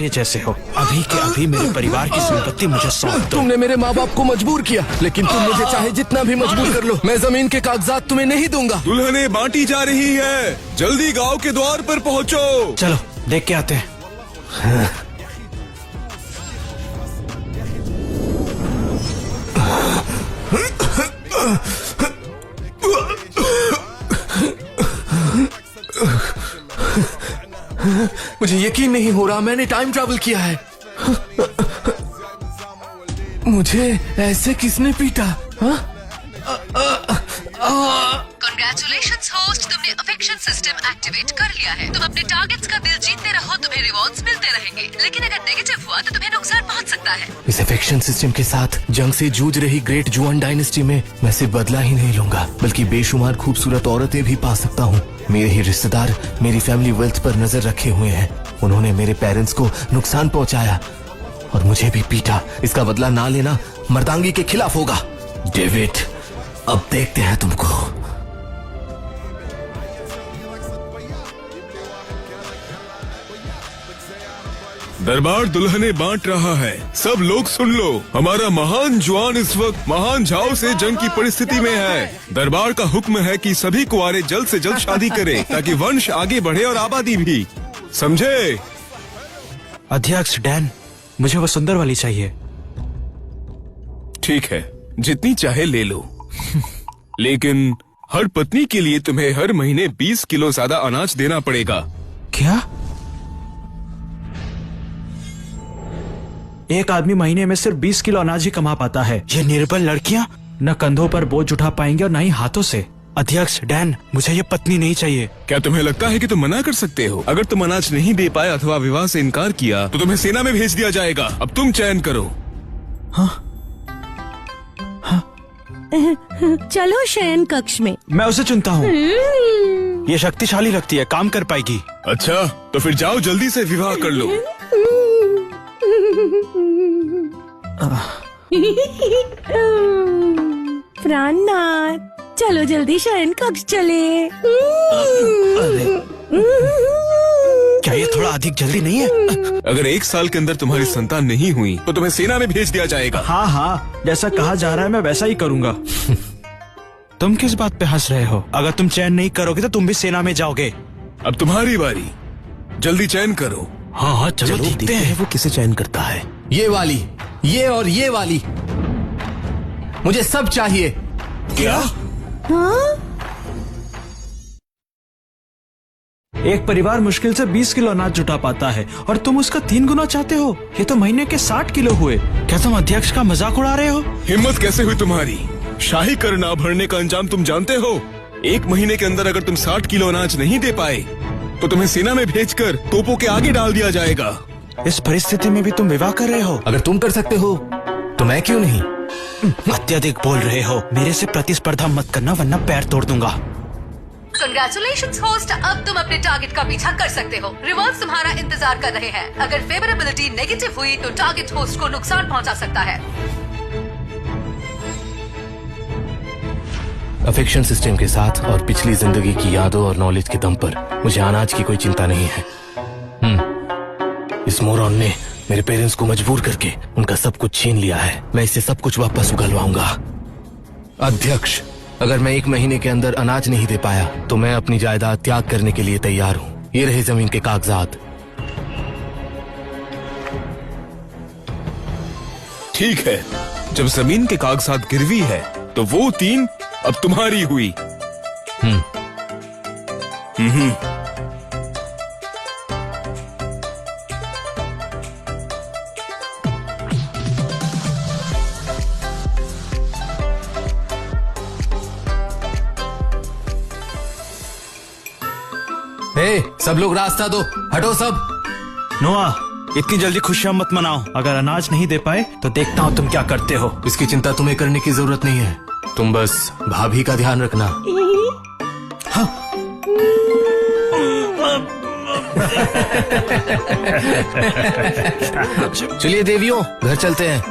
ये जैसे हो, अभी के अभी मेरे परिवार की संपत्ति मुझे सौंप दो। तुमने मेरे माँ बाप को मजबूर किया, लेकिन तुम मुझे चाहे जितना भी मजबूर कर लो, मैं जमीन के कागजात तुम्हें नहीं दूंगा। दुल्हनें बांटी जा रही है, जल्दी गांव के द्वार पर पहुंचो। चलो देख के आते हैं। मुझे यकीन नहीं हो रहा, मैंने टाइम ट्रैवल किया है। मुझे ऐसे किसने पीटा? Congratulations होस्ट, तुमने अफेक्शन सिस्टम एक्टिवेट कर लिया है। तुम अपने टारगेट्स का दिल जीतते रहो, तुम्हें रिवॉर्ड्स मिलते रहेंगे, लेकिन अगर नेगेटिव हुआ तो तुम्हें नुकसान पहुंच सकता है। इस अफेक्शन सिस्टम के साथ जंग से जूझ रही ग्रेट जुआन डायनेस्टी में मैं सिर्फ बदला ही नहीं लूंगा, बल्कि बेशुमार खूबसूरत औरतें भी पा सकता हूँ। मेरे ही रिश्तेदार मेरी फैमिली वेल्थ पर नजर रखे हुए हैं। उन्होंने मेरे पेरेंट्स को नुकसान पहुंचाया और मुझे भी पीटा। इसका बदला ना लेना मर्दांगी के खिलाफ होगा। डेविड, अब देखते हैं तुमको। दरबार दुल्हने बांट रहा है, सब लोग सुन लो। हमारा महान जुआन इस वक्त महान झाओ से जंग की परिस्थिति में है। दरबार का हुक्म है कि सभी कुंवारे जल्द से जल्द शादी करें ताकि वंश आगे बढ़े और आबादी भी, समझे? अध्यक्ष डैन, मुझे वो सुंदर वाली चाहिए। ठीक है, जितनी चाहे ले लो। लेकिन हर पत्नी के लिए तुम्हें हर महीने 20 किलो ज्यादा अनाज देना पड़ेगा। क्या? एक आदमी महीने में सिर्फ 20 किलो अनाज ही कमा पाता है। ये निर्बल लड़कियां न कंधों पर बोझ उठा पाएंगे और न ही हाथों से। अध्यक्ष डैन, मुझे ये पत्नी नहीं चाहिए। क्या तुम्हें लगता है कि तुम मना कर सकते हो? अगर तुम अनाज नहीं दे पाए अथवा विवाह से इनकार किया तो तुम्हें सेना में भेज दिया जाएगा। अब तुम चयन करो। हाँ? चलो शयन कक्ष में। मैं उसे चुनता हूँ। ये शक्तिशाली लगती है, काम कर पाएगी। अच्छा, तो फिर जाओ जल्दी से विवाह कर लो। प्राणनाथ, चलो जल्दी शयन कक्ष चले। क्या ये थोड़ा अधिक जल्दी नहीं है? अगर 1 साल के अंदर तुम्हारी संतान नहीं हुई तो तुम्हें सेना में भेज दिया जाएगा। हाँ हाँ, जैसा कहा जा रहा है मैं वैसा ही करूँगा। तुम किस बात पे हंस रहे हो? अगर तुम चयन नहीं करोगे तो तुम भी सेना में जाओगे। अब तुम्हारी बारी, जल्दी चयन करो। हाँ हाँ, चलो देखते हैं वो किसे चयन करता है। ये वाली, ये और ये वाली, मुझे सब चाहिए। क्या? एक परिवार मुश्किल से 20 किलो अनाज जुटा पाता है और तुम उसका 3 गुना चाहते हो। ये तो महीने के 60 किलो हुए। क्या तुम अध्यक्ष का मजाक उड़ा रहे हो? हिम्मत कैसे हुई तुम्हारी? शाही कर ना भरने का अंजाम तुम जानते हो। 1 महीने के अंदर अगर तुम 60 किलो अनाज नहीं दे पाए तो तुम्हें सेना में भेजकर तोपों के आगे डाल दिया जाएगा। इस परिस्थिति में भी तुम विवाह कर रहे हो? अगर तुम कर सकते हो तो मैं क्यों नहीं? अत्यधिक बोल रहे हो। मेरे से प्रतिस्पर्धा मत करना वरना पैर तोड़ दूंगा। Congratulations होस्ट, अब तुम अपने टारगेट का पीछा कर सकते हो। रिवॉर्ड्स तुम्हारा इंतजार कर रहे हैं। अगर फेवरेबिलिटी नेगेटिव हुई तो टारगेट होस्ट को नुकसान पहुंचा सकता है। अफेक्शन सिस्टम के साथ और पिछली जिंदगी की यादों और नॉलेज के दम पर मुझे अनाज की कोई चिंता नहीं है। इस मोरॉन ने मेरे पेरेंट्स को मजबूर करके उनका सब कुछ छीन लिया है। मैं इसे सब कुछ वापस उगलवाऊंगा। अध्यक्ष, अगर मैं 1 महीने के अंदर अनाज नहीं दे पाया तो मैं अपनी जायदाद त्याग करने के लिए तैयार हूँ। ये रहे जमीन के कागजात। ठीक है, जब जमीन के कागजात गिरवी है तो वो 3 अब तुम्हारी हुई। सब लोग रास्ता दो, हटो सब। नोआ, इतनी जल्दी खुशियां मत मनाओ। अगर अनाज नहीं दे पाए तो देखता हूँ तुम क्या करते हो। इसकी चिंता तुम्हें करने की जरूरत नहीं है। तुम बस भाभी का ध्यान रखना। हाँ। चलिए देवियों, घर चलते हैं।